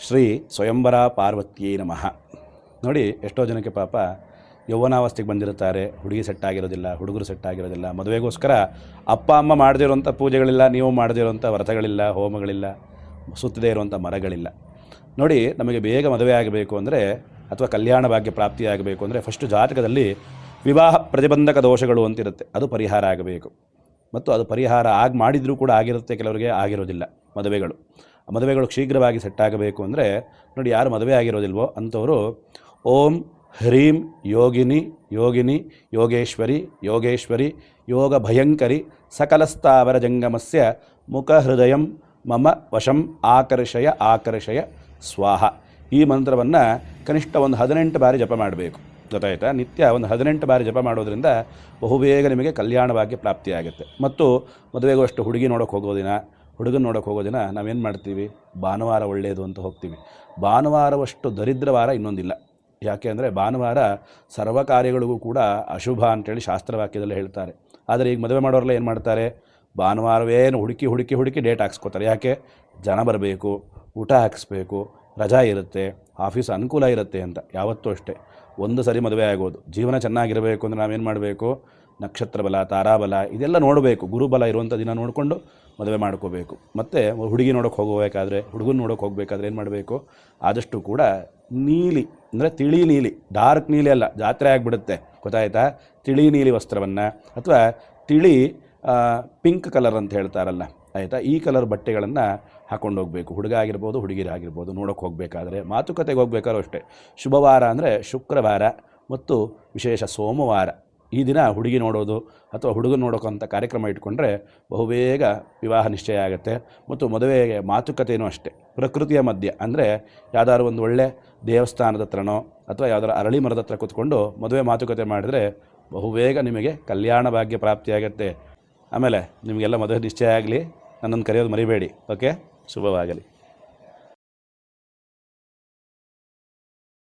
ಶ್ರೀ ಸ್ವಯಂವರ ಪಾರ್ವತಿಯೇ ನಮಃ. ನೋಡಿ, ಎಷ್ಟೋ ಜನಕ್ಕೆ ಪಾಪ ಯೌವನಾವಸ್ಥೆಗೆ ಬಂದಿರುತ್ತಾರೆ, ಹುಡುಗಿ ಸೆಟ್ ಆಗಿರೋದಿಲ್ಲ, ಹುಡುಗರು ಸೆಟ್ ಆಗಿರೋದಿಲ್ಲ. ಮದುವೆಗೋಸ್ಕರ ಅಪ್ಪ ಅಮ್ಮ ಮಾಡದಿರುವಂಥ ಪೂಜೆಗಳಿಲ್ಲ, ನೀವು ಮಾಡದಿರುವಂಥ ವ್ರತಗಳಿಲ್ಲ, ಹೋಮಗಳಿಲ್ಲ, ಸುತ್ತದೇ ಇರುವಂಥ ಮರಗಳಿಲ್ಲ. ನೋಡಿ, ನಮಗೆ ಬೇಗ ಮದುವೆ ಆಗಬೇಕು ಅಂದರೆ ಅಥವಾ ಕಲ್ಯಾಣ ಭಾಗ್ಯ ಪ್ರಾಪ್ತಿಯಾಗಬೇಕು ಅಂದರೆ ಫಸ್ಟು ಜಾತಕದಲ್ಲಿ ವಿವಾಹ ಪ್ರತಿಬಂಧಕ ದೋಷಗಳು ಅಂತಿರುತ್ತೆ, ಅದು ಪರಿಹಾರ ಆಗಬೇಕು. ಮತ್ತು ಅದು ಪರಿಹಾರ ಮಾಡಿದರೂ ಕೂಡ ಆಗಿರುತ್ತೆ, ಕೆಲವರಿಗೆ ಆಗಿರೋದಿಲ್ಲ ಮದುವೆಗಳು ಶೀಘ್ರವಾಗಿ ಸೆಟ್ ಆಗಬೇಕು ಅಂದರೆ ನೋಡಿ, ಯಾರು ಮದುವೆ ಆಗಿರೋದಿಲ್ವೋ ಅಂಥವರು ಓಂ ಹ್ರೀಂ ಯೋಗಿನಿ ಯೋಗಿನಿ ಯೋಗೇಶ್ವರಿ ಯೋಗೇಶ್ವರಿ ಯೋಗ ಭಯಂಕರಿ ಸಕಲಸ್ಥಾವರ ಜಂಗಮಸ್ಯ ಮುಖ ಹೃದಯಂ ಮಮ ವಶಂ ಆಕರ್ಷಯ ಆಕರ್ಷಯ ಸ್ವಾಹ. ಈ ಮಂತ್ರವನ್ನು ಕನಿಷ್ಠ ಒಂದು 18 ಬಾರಿ ಜಪ ಮಾಡಬೇಕು. ಗೊತ್ತಾಯ್ತಾ? ನಿತ್ಯ ಒಂದು 18 ಬಾರಿ ಜಪ ಮಾಡೋದ್ರಿಂದ ಬಹುಬೇಗ ನಿಮಗೆ ಕಲ್ಯಾಣ ಭಾಗ್ಯ ಪ್ರಾಪ್ತಿಯಾಗುತ್ತೆ. ಮತ್ತು ಮದುವೆಗೂ ಅಷ್ಟು ಹುಡುಗನ ನೋಡೋಕ್ಕೆ ಹೋಗೋ ದಿನ ನಾವೇನು ಮಾಡ್ತೀವಿ? ಭಾನುವಾರ ಒಳ್ಳೆಯದು ಅಂತ ಹೋಗ್ತೀವಿ. ಭಾನುವಾರವಷ್ಟು ದರಿದ್ರ ವಾರ ಇನ್ನೊಂದಿಲ್ಲ. ಯಾಕೆ ಅಂದರೆ ಭಾನುವಾರ ಸರ್ವ ಕಾರ್ಯಗಳಿಗೂ ಕೂಡ ಅಶುಭ ಅಂತೇಳಿ ಶಾಸ್ತ್ರವಾಕ್ಯದಲ್ಲಿ ಹೇಳ್ತಾರೆ. ಆದರೆ ಈಗ ಮದುವೆ ಮಾಡೋರೆಲ್ಲ ಏನು ಮಾಡ್ತಾರೆ? ಭಾನುವಾರವೇನು ಹುಡುಕಿ ಡೇಟ್ ಹಾಕ್ಸ್ಕೋತಾರೆ. ಯಾಕೆ? ಜನ ಬರಬೇಕು, ಊಟ ಹಾಕಿಸ್ಬೇಕು, ರಜಾ ಇರುತ್ತೆ, ಆಫೀಸ್ ಅನುಕೂಲ ಇರುತ್ತೆ ಅಂತ. ಯಾವತ್ತೂ ಅಷ್ಟೇ, ಒಂದು ಸರಿ ಮದುವೆ ಆಗೋದು. ಜೀವನ ಚೆನ್ನಾಗಿರಬೇಕು ಅಂದರೆ ನಾವೇನು ಮಾಡಬೇಕು? ನಕ್ಷತ್ರ ಬಲ, ತಾರಾಬಲ ಇದೆಲ್ಲ ನೋಡಬೇಕು. ಗುರುಬಲ ಇರುವಂಥ ದಿನ ನೋಡಿಕೊಂಡು ಮದುವೆ ಮಾಡ್ಕೋಬೇಕು. ಮತ್ತು ಹುಡುಗನ ನೋಡೋಕ್ಕೆ ಹೋಗಬೇಕಾದ್ರೆ ಏನು ಮಾಡಬೇಕು? ಆದಷ್ಟು ಕೂಡ ನೀಲಿ ಅಂದರೆ ತಿಳಿ ನೀಲಿ, ಡಾರ್ಕ್ ನೀಲಿ ಅಲ್ಲ, ಜಾತ್ರೆ ಆಗಿಬಿಡುತ್ತೆ. ಗೊತ್ತಾಯ್ತಾ? ತಿಳಿ ನೀಲಿ ವಸ್ತ್ರವನ್ನು ಅಥವಾ ತಿಳಿ ಪಿಂಕ್ ಕಲರ್ ಅಂತ ಹೇಳ್ತಾರಲ್ಲ, ಆಯಿತಾ? ಈ ಕಲರ್ ಬಟ್ಟೆಗಳನ್ನು ಹಾಕ್ಕೊಂಡು ಹೋಗಬೇಕು. ಹುಡುಗ ಆಗಿರ್ಬೋದು, ಹುಡುಗಿರಾಗಿರ್ಬೋದು. ನೋಡೋಕ್ಕೆ ಹೋಗಬೇಕಾದ್ರೆ, ಮಾತುಕತೆಗೆ ಹೋಗ್ಬೇಕಾದ್ರೂ ಅಷ್ಟೇ. ಶುಭವಾರ ಅಂದರೆ ಶುಕ್ರವಾರ ಮತ್ತು ವಿಶೇಷ ಸೋಮವಾರ. ಈ ದಿನ ಹುಡುಗಿ ನೋಡೋದು ಅಥವಾ ಹುಡುಗನ ನೋಡೋಕ್ಕಂಥ ಕಾರ್ಯಕ್ರಮ ಇಟ್ಕೊಂಡ್ರೆ ಬಹುಬೇಗ ವಿವಾಹ ನಿಶ್ಚಯ ಆಗುತ್ತೆ. ಮತ್ತು ಮದುವೆಗೆ ಮಾತುಕತೆಯೂ ಅಷ್ಟೇ, ಪ್ರಕೃತಿಯ ಮಧ್ಯೆ ಅಂದರೆ ಯಾವುದಾದ್ರು ಒಂದು ಒಳ್ಳೆ ದೇವಸ್ಥಾನದ ಹತ್ರನೋ ಅಥವಾ ಯಾವುದಾದ್ರು ಅರಳಿ ಮರದ ಹತ್ರ ಕೂತ್ಕೊಂಡು ಮದುವೆ ಮಾತುಕತೆ ಮಾಡಿದರೆ ಬಹುಬೇಗ ನಿಮಗೆ ಕಲ್ಯಾಣ ಭಾಗ್ಯ ಪ್ರಾಪ್ತಿಯಾಗುತ್ತೆ. ಆಮೇಲೆ ನಿಮಗೆಲ್ಲ ಮದುವೆ ನಿಶ್ಚಯ ಆಗಲಿ. ನನ್ನನ್ನು ಕರೆಯೋದು ಮರಿಬೇಡಿ. ಓಕೆ? ಶುಭವಾಗಲಿ.